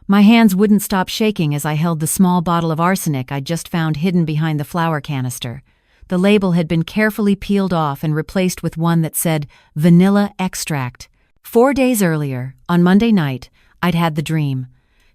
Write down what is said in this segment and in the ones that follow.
My hands wouldn't stop shaking as I held the small bottle of arsenic I'd just found hidden behind the flour canister. The label had been carefully peeled off and replaced with one that said vanilla extract. 4 days earlier, on Monday night, I'd had the dream.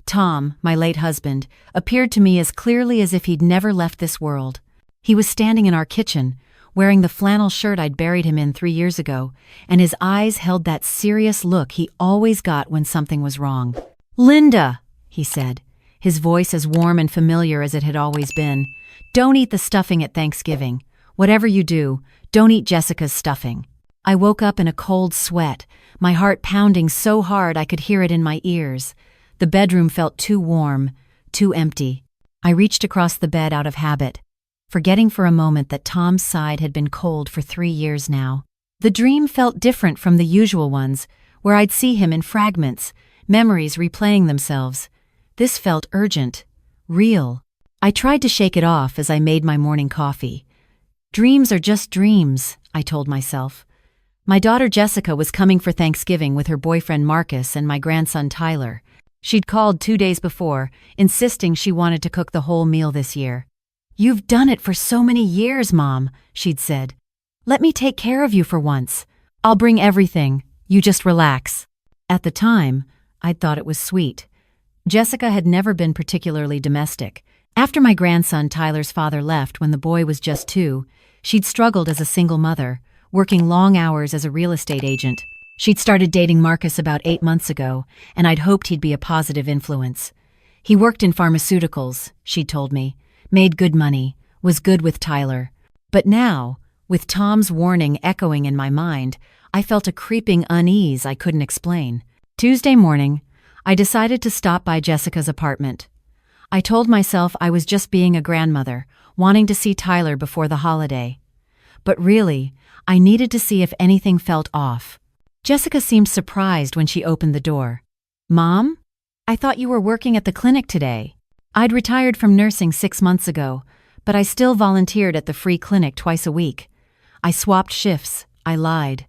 Tom, my late husband, appeared to me as clearly as if he'd never left this world. He was standing in our kitchen, wearing the flannel shirt I'd buried him in 3 years ago, and his eyes held that serious look he always got when something was wrong. "Linda," he said, his voice as warm and familiar as it had always been, "don't eat the stuffing at Thanksgiving. Whatever you do, don't eat Jessica's stuffing." I woke up in a cold sweat, my heart pounding so hard I could hear it in my ears. The bedroom felt too warm, too empty. I reached across the bed out of habit, forgetting for a moment that Tom's side had been cold for 3 years now. The dream felt different from the usual ones, where I'd see him in fragments, memories replaying themselves. This felt urgent, real. I tried to shake it off as I made my morning coffee. Dreams are just dreams, I told myself. My daughter Jessica was coming for Thanksgiving with her boyfriend Marcus and my grandson Tyler. She'd called 2 days before, insisting she wanted to cook the whole meal this year. "You've done it for so many years, Mom," she'd said. "Let me take care of you for once. I'll bring everything. You just relax." At the time, I'd thought it was sweet. Jessica had never been particularly domestic. After my grandson Tyler's father left when the boy was just 2, she'd struggled as a single mother, working long hours as a real estate agent. She'd started dating Marcus about 8 months ago, and I'd hoped he'd be a positive influence. He worked in pharmaceuticals, she'd told me, made good money, was good with Tyler. But now, with Tom's warning echoing in my mind, I felt a creeping unease I couldn't explain. Tuesday morning, I decided to stop by Jessica's apartment. I told myself I was just being a grandmother, wanting to see Tyler before the holiday. But really, I needed to see if anything felt off. Jessica seemed surprised when she opened the door. "Mom? I thought you were working at the clinic today." I'd retired from nursing 6 months ago, but I still volunteered at the free clinic twice a week. I swapped shifts. I lied.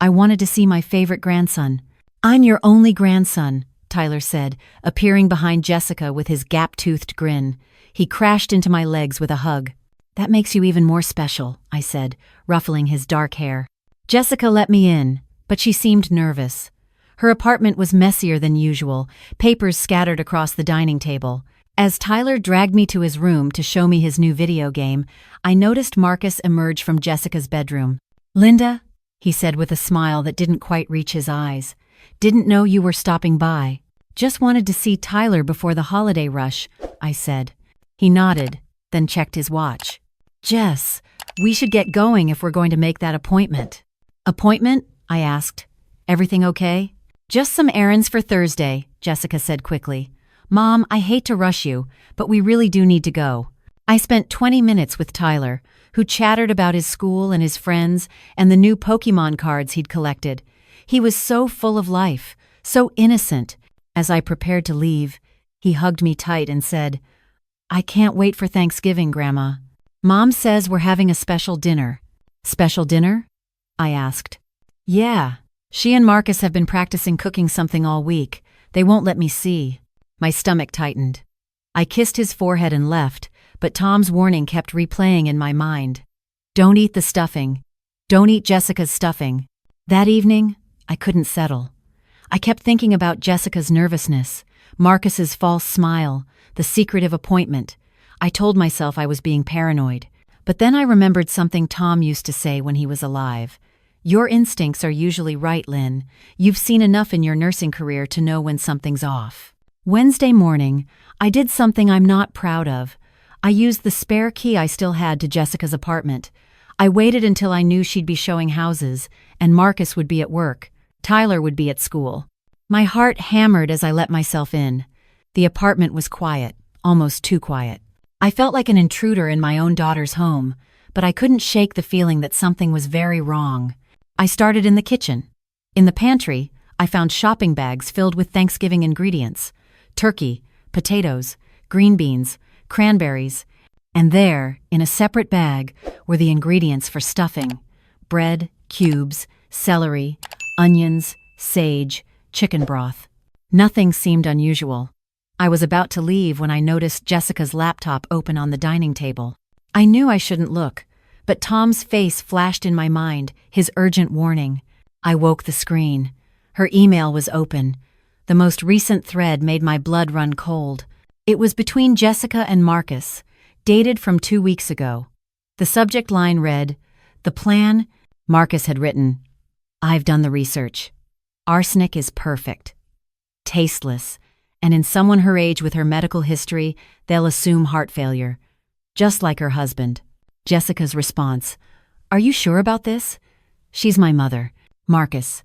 I wanted to see my favorite grandson. "I'm your only grandson," Tyler said, appearing behind Jessica with his gap-toothed grin. He crashed into my legs with a hug. "That makes you even more special," I said, ruffling his dark hair. Jessica let me in, but she seemed nervous. Her apartment was messier than usual, papers scattered across the dining table. As Tyler dragged me to his room to show me his new video game, I noticed Marcus emerge from Jessica's bedroom. "Linda," he said with a smile that didn't quite reach his eyes, "didn't know you were stopping by. Just wanted to see Tyler before the holiday rush," I said. He nodded, then checked his watch. "Jess, we should get going if we're going to make that appointment." "Appointment?" I asked. "Everything okay?" "Just some errands for Thursday," Jessica said quickly. "Mom, I hate to rush you, but we really do need to go." I spent 20 minutes with Tyler, who chattered about his school and his friends and the new Pokemon cards he'd collected. He was so full of life, so innocent. As I prepared to leave, he hugged me tight and said, "I can't wait for Thanksgiving, Grandma. Mom says we're having a special dinner." "Special dinner?" I asked. "Yeah. She and Marcus have been practicing cooking something all week. They won't let me see." My stomach tightened. I kissed his forehead and left, but Tom's warning kept replaying in my mind. "Don't eat the stuffing. Don't eat Jessica's stuffing." That evening, I couldn't settle. I kept thinking about Jessica's nervousness, Marcus's false smile, the secretive appointment. I told myself I was being paranoid. But then I remembered something Tom used to say when he was alive. "Your instincts are usually right, Lynn. You've seen enough in your nursing career to know when something's off." Wednesday morning, I did something I'm not proud of. I used the spare key I still had to Jessica's apartment. I waited until I knew she'd be showing houses, and Marcus would be at work. Tyler would be at school. My heart hammered as I let myself in. The apartment was quiet, almost too quiet. I felt like an intruder in my own daughter's home, but I couldn't shake the feeling that something was very wrong. I started in the kitchen. In the pantry, I found shopping bags filled with Thanksgiving ingredients: turkey, potatoes, green beans, cranberries, and there, in a separate bag, were the ingredients for stuffing: bread, cubes, celery, onions, sage, chicken broth. Nothing seemed unusual. I was about to leave when I noticed Jessica's laptop open on the dining table. I knew I shouldn't look, but Tom's face flashed in my mind, his urgent warning. I woke the screen. Her email was open. The most recent thread made my blood run cold. It was between Jessica and Marcus, dated from 2 weeks ago. The subject line read, "The plan." Marcus had written, "I've done the research. Arsenic is perfect. Tasteless, and in someone her age with her medical history, they'll assume heart failure. Just like her husband." Jessica's response, "Are you sure about this?" "She's my mother." Marcus,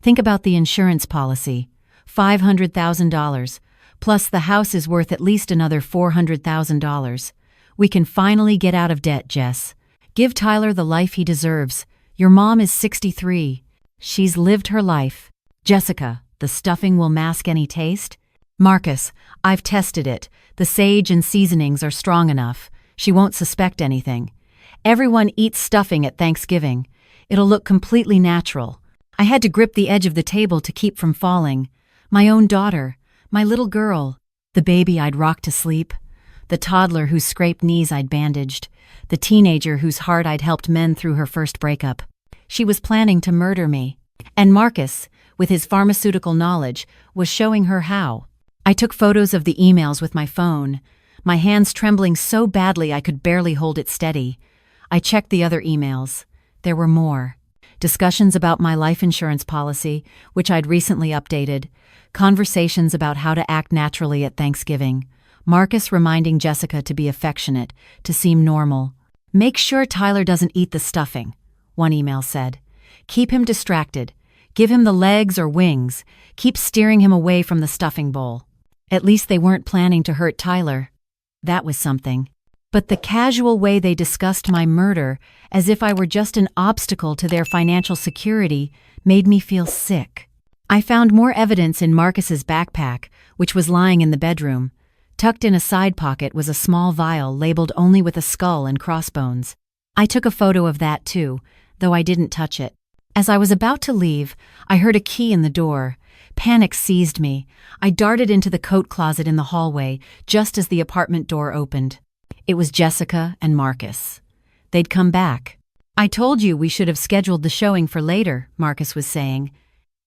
"Think about the insurance policy. $500,000, plus the house is worth at least another $400,000. We can finally get out of debt, Jess. Give Tyler the life he deserves. Your mom is 63. She's lived her life." Jessica, "The stuffing will mask any taste?" Marcus, "I've tested it. The sage and seasonings are strong enough. She won't suspect anything. Everyone eats stuffing at Thanksgiving. It'll look completely natural." I had to grip the edge of the table to keep from falling. My own daughter, my little girl, the baby I'd rocked to sleep, the toddler whose scraped knees I'd bandaged, the teenager whose heart I'd helped mend through her first breakup. She was planning to murder me. And Marcus, with his pharmaceutical knowledge, was showing her how. I took photos of the emails with my phone, my hands trembling so badly I could barely hold it steady. I checked the other emails. There were more. Discussions about my life insurance policy, which I'd recently updated, conversations about how to act naturally at Thanksgiving, Marcus reminding Jessica to be affectionate, to seem normal. "Make sure Tyler doesn't eat the stuffing," one email said. "Keep him distracted. Give him the legs or wings. Keep steering him away from the stuffing bowl." At least they weren't planning to hurt Tyler. That was something. But the casual way they discussed my murder, as if I were just an obstacle to their financial security, made me feel sick. I found more evidence in Marcus's backpack, which was lying in the bedroom. Tucked in a side pocket was a small vial labeled only with a skull and crossbones. I took a photo of that too, though I didn't touch it. As I was about to leave, I heard a key in the door. Panic seized me. I darted into the coat closet in the hallway, just as the apartment door opened. It was Jessica and Marcus. They'd come back. "I told you we should have scheduled the showing for later," Marcus was saying.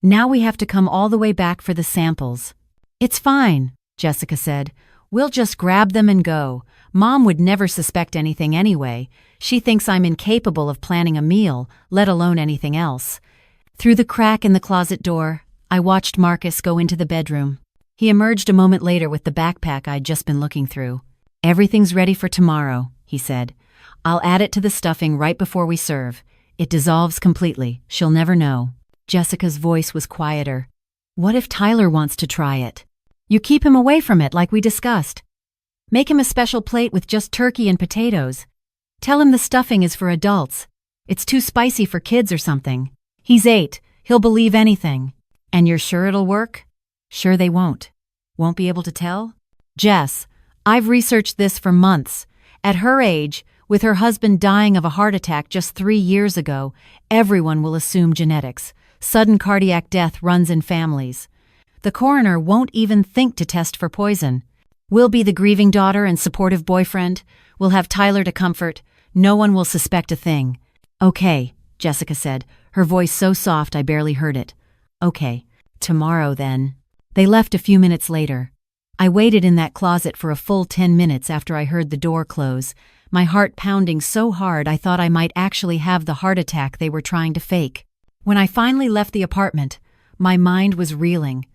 "Now we have to come all the way back for the samples." "It's fine," Jessica said. "We'll just grab them and go. Mom would never suspect anything anyway. She thinks I'm incapable of planning a meal, let alone anything else." Through the crack in the closet door, I watched Marcus go into the bedroom. He emerged a moment later with the backpack I'd just been looking through. "Everything's ready for tomorrow," he said. "I'll add it to the stuffing right before we serve. It dissolves completely. She'll never know." Jessica's voice was quieter. "What if Tyler wants to try it?" "You keep him away from it like we discussed. Make him a special plate with just turkey and potatoes. Tell him the stuffing is for adults. It's too spicy for kids or something. He's 8. He'll believe anything." "And you're sure it'll work?" "Sure they won't." "Won't be able to tell?" "Jess, I've researched this for months. At her age, with her husband dying of a heart attack just 3 years ago, everyone will assume genetics. Sudden cardiac death runs in families. The coroner won't even think to test for poison. We'll be the grieving daughter and supportive boyfriend. We'll have Tyler to comfort. No one will suspect a thing." "Okay," Jessica said, her voice so soft I barely heard it. "Okay, tomorrow then." They left a few minutes later. I waited in that closet for a full 10 minutes after I heard the door close, my heart pounding so hard I thought I might actually have the heart attack they were trying to fake. When I finally left the apartment, my mind was reeling.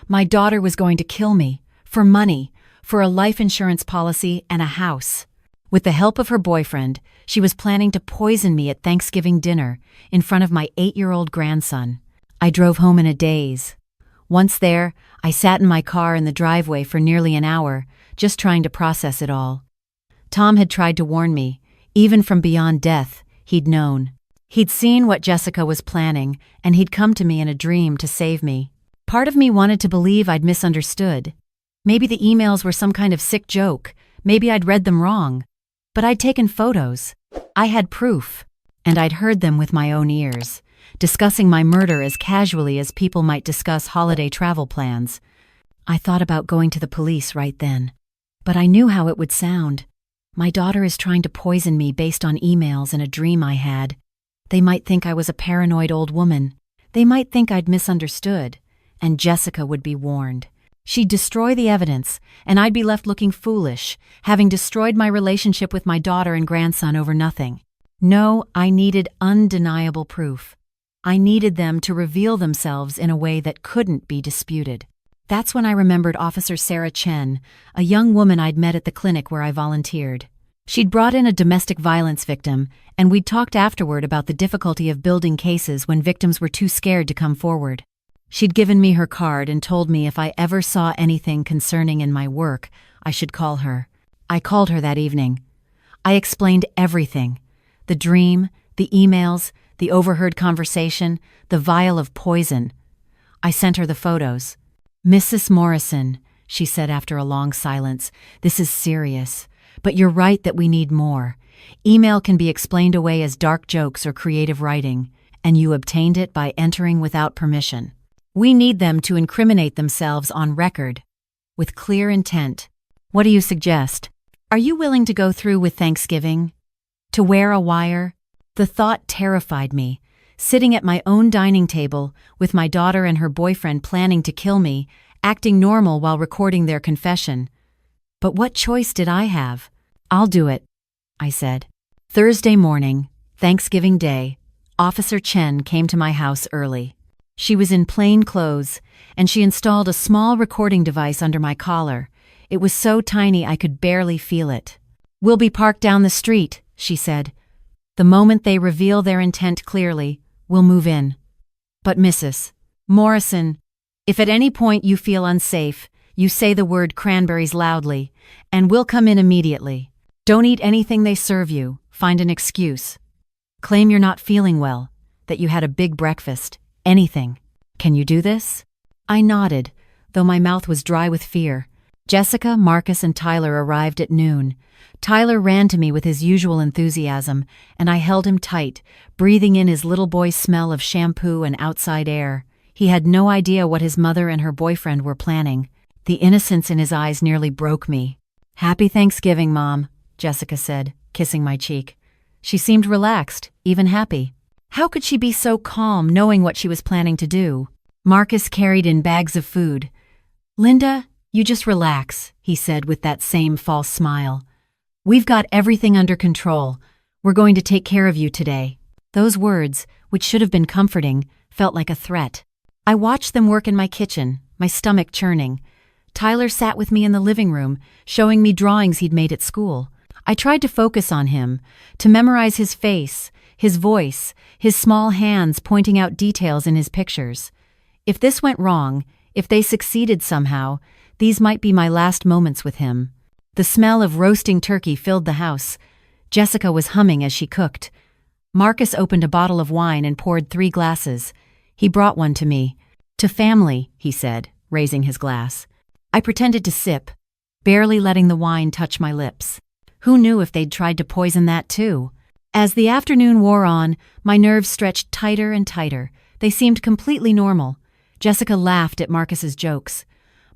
My daughter was going to kill me, for money, for a life insurance policy and a house. With the help of her boyfriend, she was planning to poison me at Thanksgiving dinner in front of my 8-year-old grandson. I drove home in a daze. Once there, I sat in my car in the driveway for nearly an hour, just trying to process it all. Tom had tried to warn me. Even from beyond death, he'd known. He'd seen what Jessica was planning, and he'd come to me in a dream to save me. Part of me wanted to believe I'd misunderstood. Maybe the emails were some kind of sick joke. Maybe I'd read them wrong. But I'd taken photos. I had proof. And I'd heard them with my own ears, discussing my murder as casually as people might discuss holiday travel plans. I thought about going to the police right then. But I knew how it would sound. My daughter is trying to poison me based on emails and a dream I had. They might think I was a paranoid old woman. They might think I'd misunderstood. And Jessica would be warned. She'd destroy the evidence, and I'd be left looking foolish, having destroyed my relationship with my daughter and grandson over nothing. No, I needed undeniable proof. I needed them to reveal themselves in a way that couldn't be disputed. That's when I remembered Officer Sarah Chen, a young woman I'd met at the clinic where I volunteered. She'd brought in a domestic violence victim, and we'd talked afterward about the difficulty of building cases when victims were too scared to come forward. She'd given me her card and told me if I ever saw anything concerning in my work, I should call her. I called her that evening. I explained everything. The dream, the emails, the overheard conversation, the vial of poison. I sent her the photos. "Mrs. Morrison," she said after a long silence, "this is serious. But you're right that we need more. Email can be explained away as dark jokes or creative writing, and you obtained it by entering without permission. We need them to incriminate themselves on record, with clear intent. What do you suggest? Are you willing to go through with Thanksgiving? To wear a wire?" The thought terrified me. Sitting at my own dining table, with my daughter and her boyfriend planning to kill me, acting normal while recording their confession. But what choice did I have? "I'll do it," I said. Thursday morning, Thanksgiving Day, Officer Chen came to my house early. She was in plain clothes, and she installed a small recording device under my collar. It was so tiny I could barely feel it. "We'll be parked down the street," she said. "The moment they reveal their intent clearly, we'll move in. But Mrs. Morrison, if at any point you feel unsafe, you say the word cranberries loudly, and we'll come in immediately. Don't eat anything they serve you. Find an excuse. Claim you're not feeling well, that you had a big breakfast. Anything. Can you do this?" I nodded, though my mouth was dry with fear. Jessica, Marcus, and Tyler arrived at noon. Tyler ran to me with his usual enthusiasm, and I held him tight, breathing in his little boy's smell of shampoo and outside air. He had no idea what his mother and her boyfriend were planning. The innocence in his eyes nearly broke me. "Happy Thanksgiving, Mom," Jessica said, kissing my cheek. She seemed relaxed, even happy. How could she be so calm knowing what she was planning to do? Marcus carried in bags of food. "Linda, you just relax," he said with that same false smile. "We've got everything under control. We're going to take care of you today." Those words, which should have been comforting, felt like a threat. I watched them work in my kitchen, my stomach churning. Tyler sat with me in the living room, showing me drawings he'd made at school. I tried to focus on him, to memorize his face, his voice, his small hands pointing out details in his pictures. If this went wrong, if they succeeded somehow, these might be my last moments with him. The smell of roasting turkey filled the house. Jessica was humming as she cooked. Marcus opened a bottle of wine and poured 3 glasses. He brought one to me. "To family," he said, raising his glass. I pretended to sip, barely letting the wine touch my lips. Who knew if they'd tried to poison that too? As the afternoon wore on, my nerves stretched tighter and tighter. They seemed completely normal. Jessica laughed at Marcus's jokes.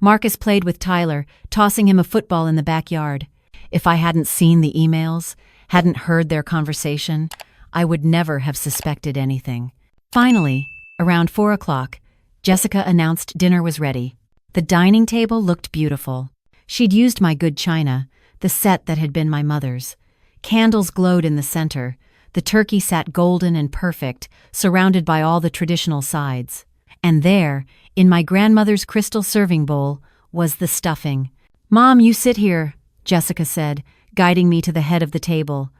Marcus played with Tyler, tossing him a football in the backyard. If I hadn't seen the emails, hadn't heard their conversation, I would never have suspected anything. Finally, around 4 o'clock, Jessica announced dinner was ready. The dining table looked beautiful. She'd used my good china, the set that had been my mother's. Candles glowed in the center. The turkey sat golden and perfect, surrounded by all the traditional sides. And there, in my grandmother's crystal serving bowl, was the stuffing. "Mom, you sit here," Jessica said, guiding me to the head of the table.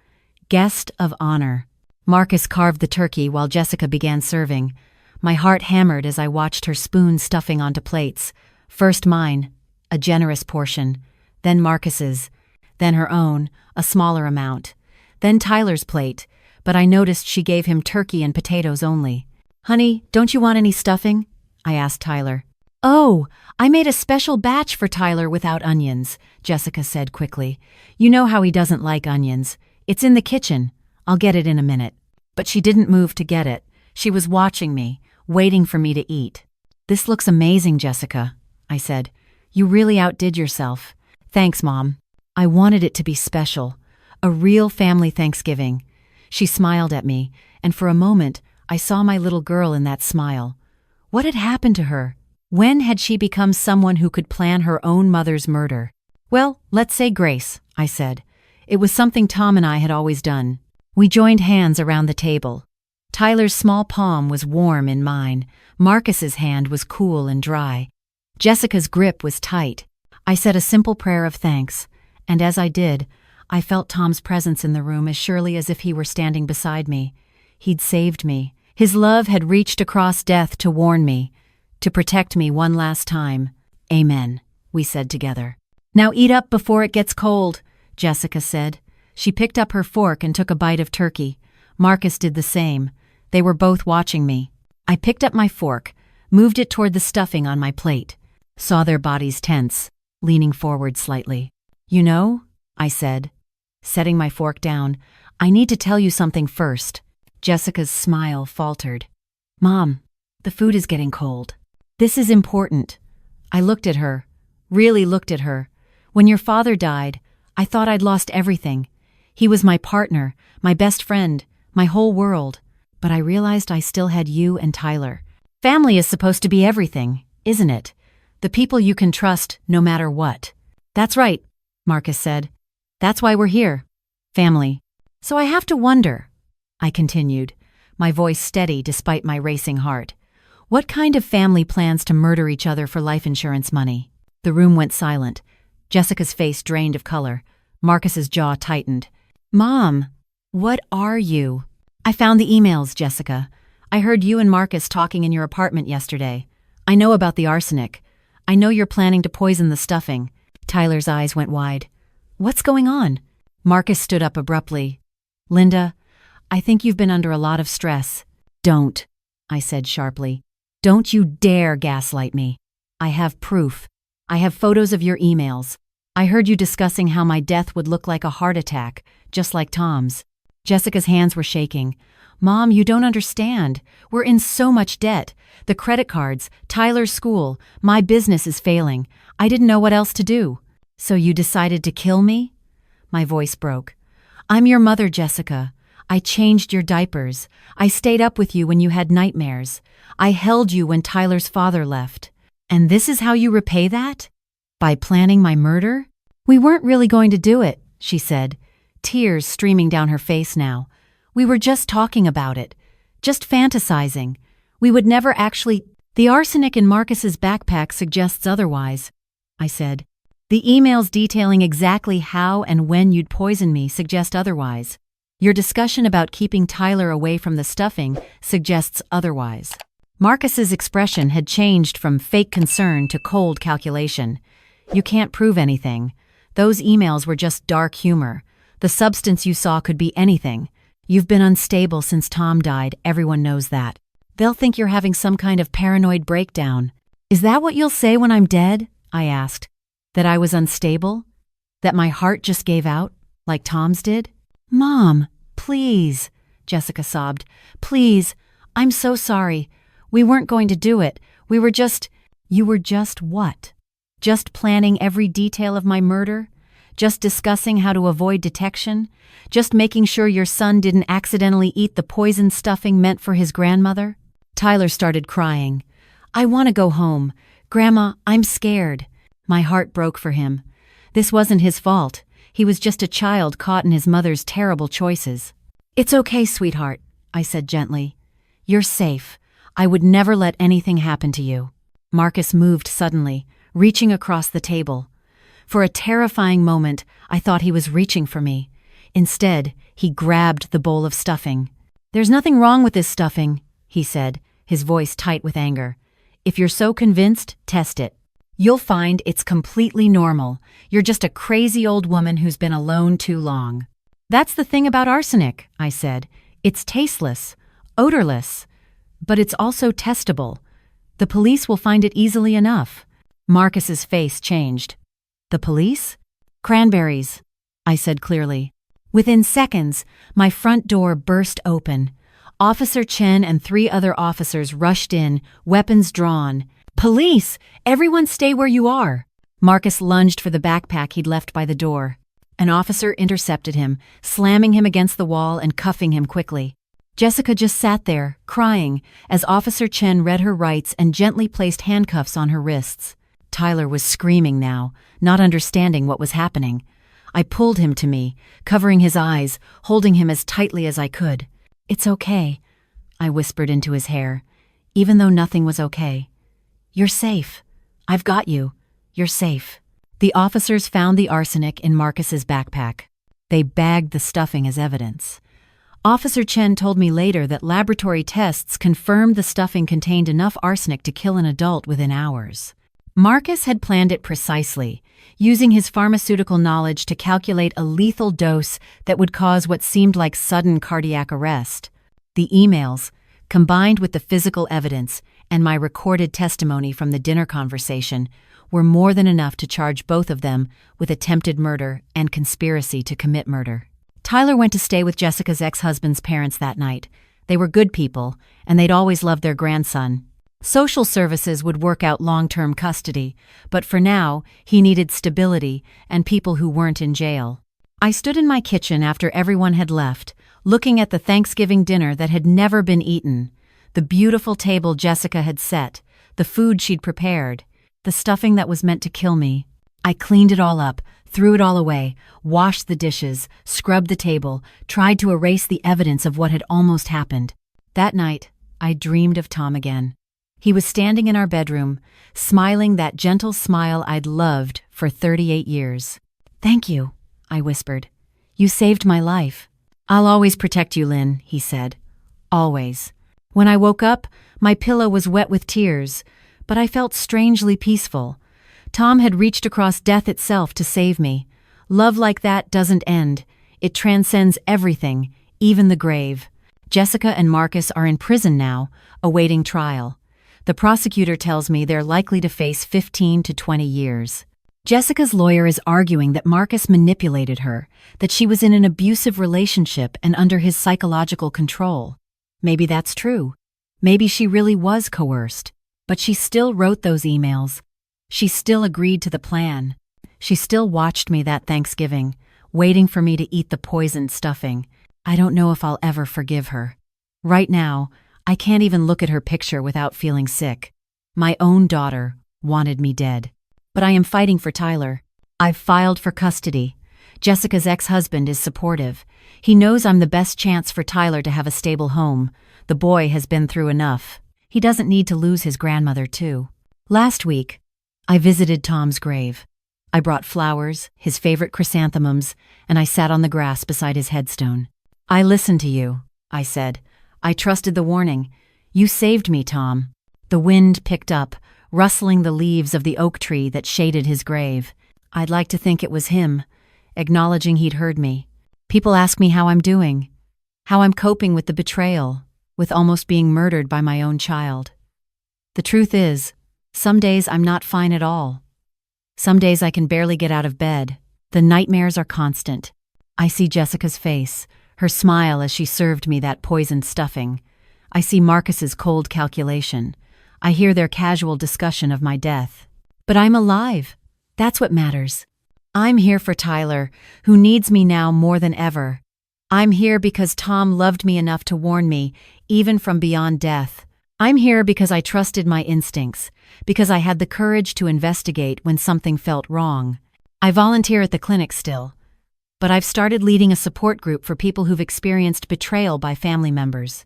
Guest of honor. Marcus carved the turkey while Jessica began serving. My heart hammered as I watched her spoon stuffing onto plates. First mine, a generous portion, then Marcus's, then her own, a smaller amount, then Tyler's plate, but I noticed she gave him turkey and potatoes only. "Honey, don't you want any stuffing?" I asked Tyler. "Oh, I made a special batch for Tyler without onions," Jessica said quickly. "You know how he doesn't like onions. It's in the kitchen. I'll get it in a minute." But she didn't move to get it. She was watching me, waiting for me to eat. "This looks amazing, Jessica," I said. You really outdid yourself. Thanks, Mom. I wanted it to be special. A real family Thanksgiving. She smiled at me, and for a moment, I saw my little girl in that smile. What had happened to her? When had she become someone who could plan her own mother's murder? Well, let's say grace, I said. It was something Tom and I had always done. We joined hands around the table. Tyler's small palm was warm in mine. Marcus's hand was cool and dry. Jessica's grip was tight. I said a simple prayer of thanks, and as I did, I felt Tom's presence in the room as surely as if he were standing beside me. He'd saved me. His love had reached across death to warn me, to protect me one last time. Amen, we said together. Now eat up before it gets cold, Jessica said. She picked up her fork and took a bite of turkey. Marcus did the same. They were both watching me. I picked up my fork, moved it toward the stuffing on my plate, saw their bodies tense, leaning forward slightly. You know, I said, setting my fork down, I need to tell you something first. Jessica's smile faltered. Mom, the food is getting cold. This is important. I looked at her, really looked at her. When your father died, I thought I'd lost everything. He was my partner, my best friend, my whole world. But I realized I still had you and Tyler. Family is supposed to be everything, isn't it? The people you can trust no matter what. That's right, Marcus said. That's why we're here. Family. So I have to wonder, I continued, my voice steady despite my racing heart. What kind of family plans to murder each other for life insurance money? The room went silent. Jessica's face drained of color. Marcus's jaw tightened. Mom, what are you? I found the emails, Jessica. I heard you and Marcus talking in your apartment yesterday. I know about the arsenic. I know you're planning to poison the stuffing. Tyler's eyes went wide. What's going on? Marcus stood up abruptly. Linda, I think you've been under a lot of stress. Don't, I said sharply. Don't you dare gaslight me. I have proof. I have photos of your emails. I heard you discussing how my death would look like a heart attack, just like Tom's. Jessica's hands were shaking. Mom, you don't understand. We're in so much debt. The credit cards, Tyler's school, my business is failing. I didn't know what else to do. So you decided to kill me? My voice broke. I'm your mother, Jessica. I changed your diapers. I stayed up with you when you had nightmares. I held you when Tyler's father left. And this is how you repay that? By planning my murder? We weren't really going to do it, she said, tears streaming down her face now. We were just talking about it, just fantasizing. We would never actually— The arsenic in Marcus's backpack suggests otherwise, I said. The emails detailing exactly how and when you'd poison me suggest otherwise. Your discussion about keeping Tyler away from the stuffing suggests otherwise. Marcus's expression had changed from fake concern to cold calculation. You can't prove anything. Those emails were just dark humor. The substance you saw could be anything. You've been unstable since Tom died, everyone knows that. They'll think you're having some kind of paranoid breakdown. Is that what you'll say when I'm dead? I asked. That I was unstable? That my heart just gave out, like Tom's did? Mom, please, Jessica sobbed. Please, I'm so sorry. We weren't going to do it. We were just— You were just what? Just planning every detail of my murder? Just discussing how to avoid detection? Just making sure your son didn't accidentally eat the poison stuffing meant for his grandmother? Tyler started crying. I want to go home. Grandma, I'm scared. My heart broke for him. This wasn't his fault. He was just a child caught in his mother's terrible choices. It's okay, sweetheart, I said gently. You're safe. I would never let anything happen to you. Marcus moved suddenly, reaching across the table. For a terrifying moment, I thought he was reaching for me. Instead, he grabbed the bowl of stuffing. There's nothing wrong with this stuffing, he said, his voice tight with anger. If you're so convinced, test it. You'll find it's completely normal. You're just a crazy old woman who's been alone too long. That's the thing about arsenic, I said. It's tasteless, odorless, but it's also testable. The police will find it easily enough. Marcus's face changed. The police? Cranberries, I said clearly. Within seconds, my front door burst open. Officer Chen and 3 other officers rushed in, weapons drawn. Police! Everyone stay where you are! Marcus lunged for the backpack he'd left by the door. An officer intercepted him, slamming him against the wall and cuffing him quickly. Jessica just sat there, crying, as Officer Chen read her rights and gently placed handcuffs on her wrists. Tyler was screaming now, not understanding what was happening. I pulled him to me, covering his eyes, holding him as tightly as I could. "It's okay," I whispered into his hair, even though nothing was okay. "You're safe. I've got you. You're safe." The officers found the arsenic in Marcus's backpack. They bagged the stuffing as evidence. Officer Chen told me later that laboratory tests confirmed the stuffing contained enough arsenic to kill an adult within hours. Marcus had planned it precisely, using his pharmaceutical knowledge to calculate a lethal dose that would cause what seemed like sudden cardiac arrest. The emails, combined with the physical evidence and my recorded testimony from the dinner conversation, were more than enough to charge both of them with attempted murder and conspiracy to commit murder. Tyler went to stay with Jessica's ex-husband's parents that night. They were good people, and they'd always loved their grandson. Social services would work out long-term custody, but for now, he needed stability and people who weren't in jail. I stood in my kitchen after everyone had left, looking at the Thanksgiving dinner that had never been eaten, the beautiful table Jessica had set, the food she'd prepared, the stuffing that was meant to kill me. I cleaned it all up, threw it all away, washed the dishes, scrubbed the table, tried to erase the evidence of what had almost happened. That night, I dreamed of Tom again. He was standing in our bedroom, smiling that gentle smile I'd loved for 38 years. "Thank you," I whispered. "You saved my life." "I'll always protect you, Lynn," he said. "Always." When I woke up, my pillow was wet with tears, but I felt strangely peaceful. Tom had reached across death itself to save me. Love like that doesn't end. It transcends everything, even the grave. Jessica and Marcus are in prison now, awaiting trial. The prosecutor tells me they're likely to face 15 to 20 years. Jessica's lawyer is arguing that Marcus manipulated her, that she was in an abusive relationship and under his psychological control. Maybe that's true. Maybe she really was coerced. But she still wrote those emails. She still agreed to the plan. She still watched me that Thanksgiving, waiting for me to eat the poisoned stuffing. I don't know if I'll ever forgive her. Right now, I can't even look at her picture without feeling sick. My own daughter wanted me dead. But I am fighting for Tyler. I've filed for custody. Jessica's ex-husband is supportive. He knows I'm the best chance for Tyler to have a stable home. The boy has been through enough. He doesn't need to lose his grandmother, too. Last week, I visited Tom's grave. I brought flowers, his favorite chrysanthemums, and I sat on the grass beside his headstone. "I listened to you," I said. "I trusted the warning. You saved me, Tom." The wind picked up, rustling the leaves of the oak tree that shaded his grave. I'd like to think it was him, acknowledging he'd heard me. People ask me how I'm doing, how I'm coping with the betrayal, with almost being murdered by my own child. The truth is, some days I'm not fine at all. Some days I can barely get out of bed. The nightmares are constant. I see Jessica's face, her smile as she served me that poisoned stuffing. I see Marcus's cold calculation. I hear their casual discussion of my death. But I'm alive. That's what matters. I'm here for Tyler, who needs me now more than ever. I'm here because Tom loved me enough to warn me, even from beyond death. I'm here because I trusted my instincts, because I had the courage to investigate when something felt wrong. I volunteer at the clinic still, but I've started leading a support group for people who've experienced betrayal by family members.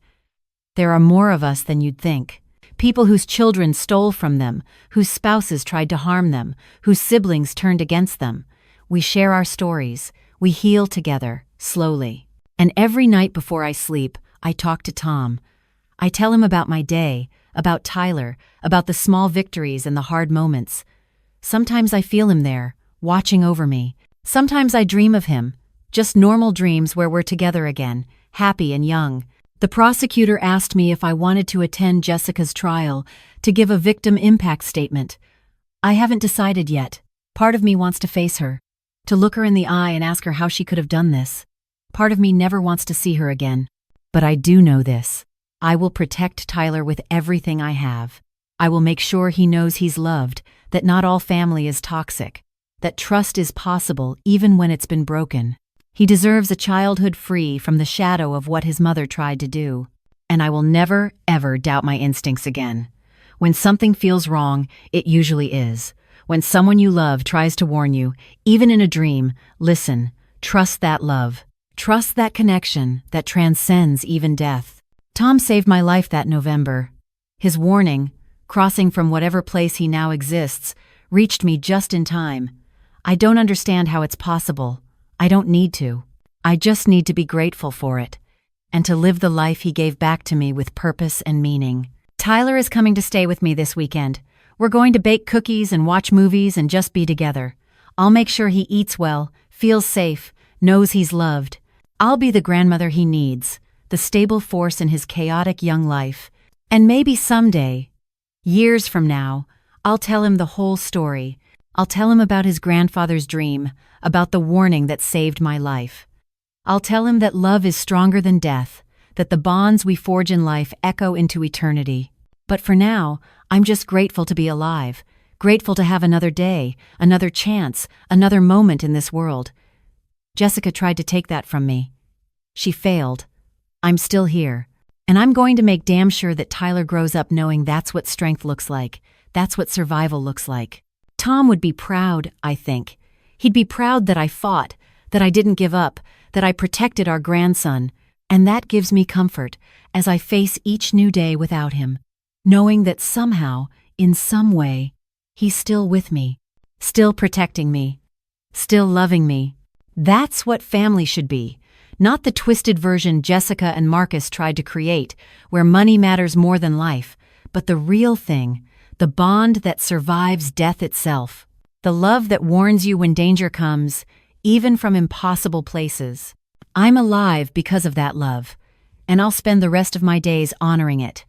There are more of us than you'd think. People whose children stole from them, whose spouses tried to harm them, whose siblings turned against them. We share our stories. We heal together, slowly. And every night before I sleep, I talk to Tom. I tell him about my day, about Tyler, about the small victories and the hard moments. Sometimes I feel him there, watching over me. Sometimes I dream of him, just normal dreams where we're together again, happy and young. The prosecutor asked me if I wanted to attend Jessica's trial, to give a victim impact statement. I haven't decided yet. Part of me wants to face her, to look her in the eye and ask her how she could have done this. Part of me never wants to see her again. But I do know this. I will protect Tyler with everything I have. I will make sure he knows he's loved, that not all family is toxic, that trust is possible even when it's been broken. He deserves a childhood free from the shadow of what his mother tried to do. And I will never, ever doubt my instincts again. When something feels wrong, it usually is. When someone you love tries to warn you, even in a dream, listen, trust that love. Trust that connection that transcends even death. Tom saved my life that November. His warning, crossing from whatever place he now exists, reached me just in time. I don't understand how it's possible. I don't need to. I just need to be grateful for it, and to live the life he gave back to me with purpose and meaning. Tyler is coming to stay with me this weekend. We're going to bake cookies and watch movies and just be together. I'll make sure he eats well, feels safe, knows he's loved. I'll be the grandmother he needs, the stable force in his chaotic young life. And maybe someday, years from now, I'll tell him the whole story. I'll tell him about his grandfather's dream, about the warning that saved my life. I'll tell him that love is stronger than death, that the bonds we forge in life echo into eternity. But for now, I'm just grateful to be alive, grateful to have another day, another chance, another moment in this world. Jessica tried to take that from me. She failed. I'm still here. And I'm going to make damn sure that Tyler grows up knowing that's what strength looks like. That's what survival looks like. Tom would be proud, I think. He'd be proud that I fought, that I didn't give up, that I protected our grandson. And that gives me comfort as I face each new day without him, knowing that somehow, in some way, he's still with me, still protecting me, still loving me. That's what family should be, not the twisted version Jessica and Marcus tried to create, where money matters more than life, but the real thing, the bond that survives death itself, the love that warns you when danger comes, even from impossible places. I'm alive because of that love, and I'll spend the rest of my days honoring it.